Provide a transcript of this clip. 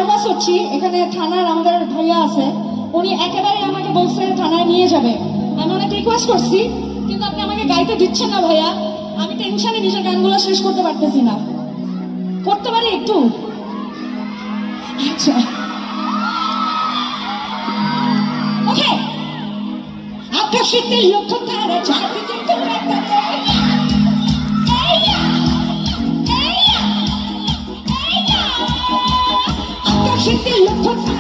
Nervous হচ্ছি। এখানে থানার আমাদের ভাইয়া আছে, উনি একেবারে আমাকে বলছে থানায় নিয়ে যাবে। আমি অনেক রিকোয়েস্ট করছি, কিন্তু আপনি আমাকে গাইতে দিচ্ছেন না ভাইয়া। আমি টেনশনে নিজের গানগুলো শেষ করতে পারতেছি না। করতে পারি একটু? আচ্ছা, ওকে। আকাশেতে লক্ষ্য তারা, চারদিকে তোরা তারা। আকাশেতে লক্ষ্য